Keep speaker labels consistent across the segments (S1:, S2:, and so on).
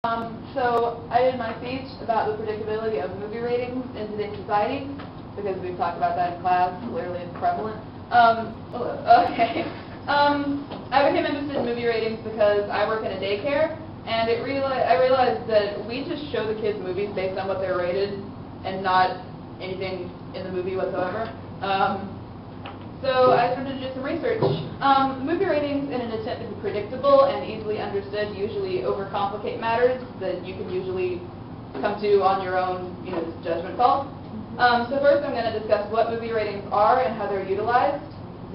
S1: So I did my speech about the predictability of movie ratings in today's society, because we've talked about that in class. Clearly, it's prevalent. Okay. I became interested in movie ratings because I work in a daycare, and I realized that we just show the kids movies based on what they're rated, and not anything in the movie whatsoever. So I started to do some research. Movie ratings, in an attempt to be predictable and easily understood, usually overcomplicate matters that you can usually come to on your own, judgment call. So first I'm going to discuss what movie ratings are and how they're utilized.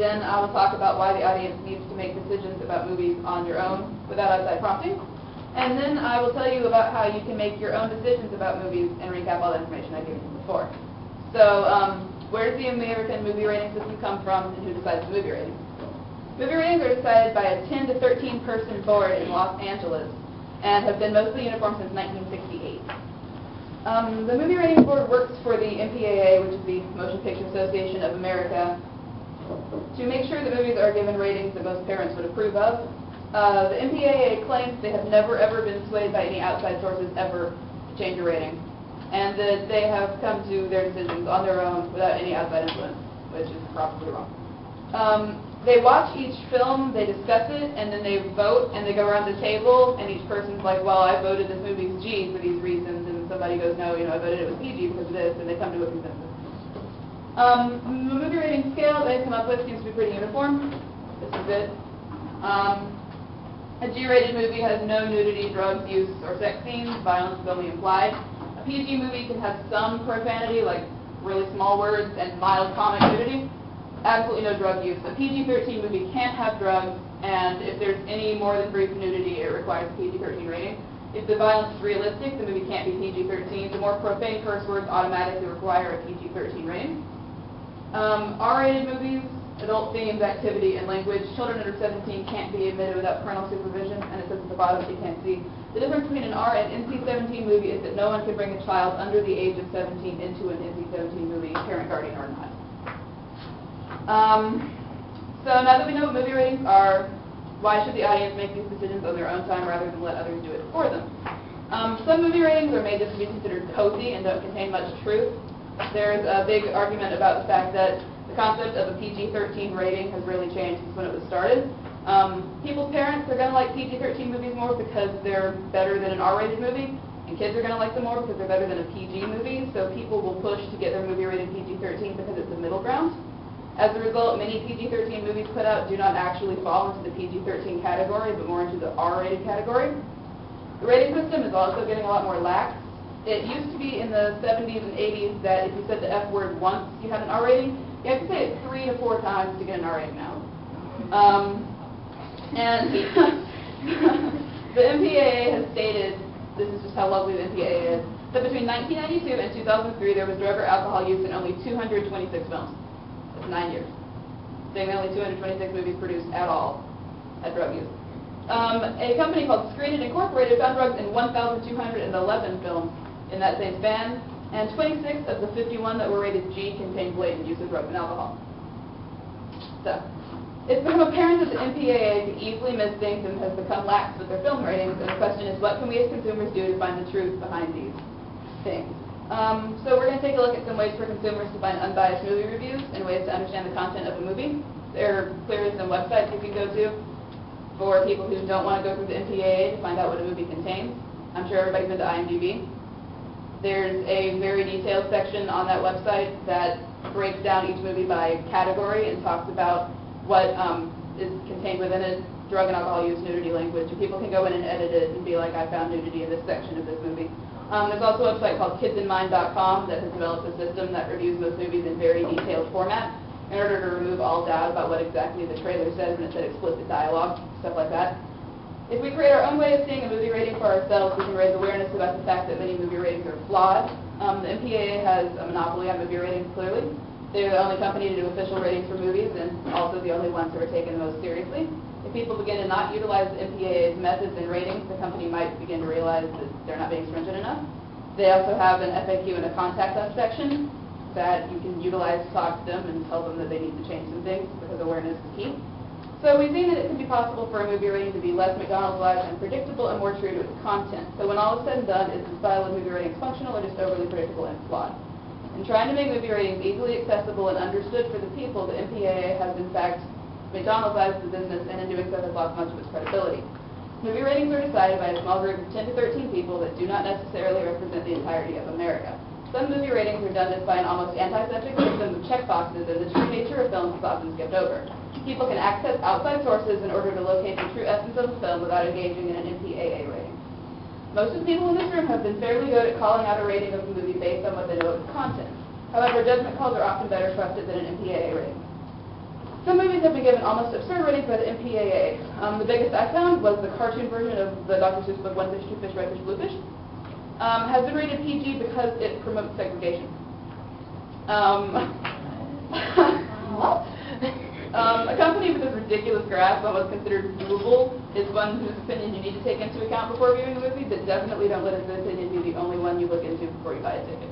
S1: Then I will talk about why the audience needs to make decisions about movies on your own without outside prompting. And then I will tell you about how you can make your own decisions about movies and recap all the information I've given you before. So, where does the American movie rating system come from, and who decides the movie ratings? Movie ratings are decided by a 10 to 13 person board in Los Angeles and have been mostly uniform since 1968. The movie ratings board works for the MPAA, which is the Motion Picture Association of America, to make sure that movies are given ratings that most parents would approve of. The MPAA claims they have never ever been swayed by any outside sources ever to change a rating, and that they have come to their decisions on their own without any outside influence, which is probably wrong. They watch each film, they discuss it, and then they vote, and they go around the table, and each person's like, well, I voted this movie's G for these reasons, and somebody goes, no, I voted it was PG because of this, and they come to a consensus. The movie rating scale they've come up with seems to be pretty uniform. This is it. A G-rated movie has no nudity, drugs, use, or sex scenes. Violence is only implied. A PG movie can have some profanity, like really small words, and mild comic nudity. Absolutely no drug use. A PG-13 movie can't have drugs, and if there's any more than brief nudity, it requires a PG-13 rating. If the violence is realistic, the movie can't be PG-13. The more profane curse words automatically require a PG-13 rating. R-rated movies, adult themes, activity, and language. Children under 17 can't be admitted without parental supervision, and it says at the bottom so you can't see. The difference between an R and NC-17 movie is that no one can bring a child under the age of 17 into an NC-17 movie, parent, guardian, or not. So now that we know what movie ratings are, why should the audience make these decisions on their own time rather than let others do it for them? Some movie ratings are made just to be considered cozy and don't contain much truth. There's a big argument about the fact that the concept of a PG-13 rating has really changed since when it was started. People's parents are going to like PG-13 movies more because they're better than an R-rated movie, and kids are going to like them more because they're better than a PG movie, so people will push to get their movie rated PG-13 because it's a middle ground. As a result, many PG-13 movies put out do not actually fall into the PG-13 category, but more into the R-rated category. The rating system is also getting a lot more lax. It used to be in the 70s and 80s that if you said the F word once, you had an R rating. You have to say it 3 to 4 times to get an R rating now. And the MPAA has stated, this is just how lovely the MPAA is, that between 1992 and 2003 there was drug or alcohol use in only 226 films. That's 9 years. Saying that only 226 movies produced at all had drug use. A company called Screen It Incorporated found drugs in 1,211 films in that same span, and 26 of the 51 that were rated G contained blatant use of drugs and alcohol. So, it's become apparent that the MPAA can easily miss things and has become lax with their film ratings, and the question is, what can we as consumers do to find the truth behind these things? So we're going to take a look at some ways for consumers to find unbiased movie reviews and ways to understand the content of a movie. There are clearly some websites you can go to for people who don't want to go through the MPAA to find out what a movie contains. I'm sure everybody's been to IMDb. There's a very detailed section on that website that breaks down each movie by category and talks about what is contained within it, drug and alcohol use, nudity, language. And people can go in and edit it and be like, I found nudity in this section of this movie. There's also a website called kidsinmind.com that has developed a system that reviews most movies in very detailed format in order to remove all doubt about what exactly the trailer says when it said explicit dialogue, stuff like that. If we create our own way of seeing a movie rating for ourselves, we can raise awareness about the fact that many movie ratings are flawed. The MPAA has a monopoly on movie ratings, clearly. They're the only company to do official ratings for movies, and also the only ones who are taken the most seriously. If people begin to not utilize the MPAA's methods and ratings, the company might begin to realize that they're not being stringent enough. They also have an FAQ and a contact us section that you can utilize to talk to them and tell them that they need to change some things because awareness is key. So we've seen that it can be possible for a movie rating to be less McDonald's-like and predictable and more true to its content. So when all is said and done, is the style of movie ratings functional or just overly predictable and flawed? In trying to make movie ratings easily accessible and understood for the people, the MPAA has in fact McDonald's-ized the business, and in doing so has lost much of its credibility. Movie ratings are decided by a small group of 10 to 13 people that do not necessarily represent the entirety of America. Some movie ratings are done just by an almost antiseptic system of checkboxes, and the true nature of films is often skipped over. People can access outside sources in order to locate the true essence of the film without engaging in an MPAA rating. Most of the people in this room have been fairly good at calling out a rating of a movie based on what they know of its content. However, judgment calls are often better trusted than an MPAA rating. Some movies have been given almost absurd ratings by the MPAA. The biggest I found was the cartoon version of the Dr. Seuss book One Fish, Two Fish, Red Fish, Blue Fish. Has been rated PG because it promotes segregation. A company with this ridiculous grasp on what's considered doable is one whose opinion you need to take into account before viewing a movie, but definitely don't let his opinion be the only one you look into before you buy a ticket.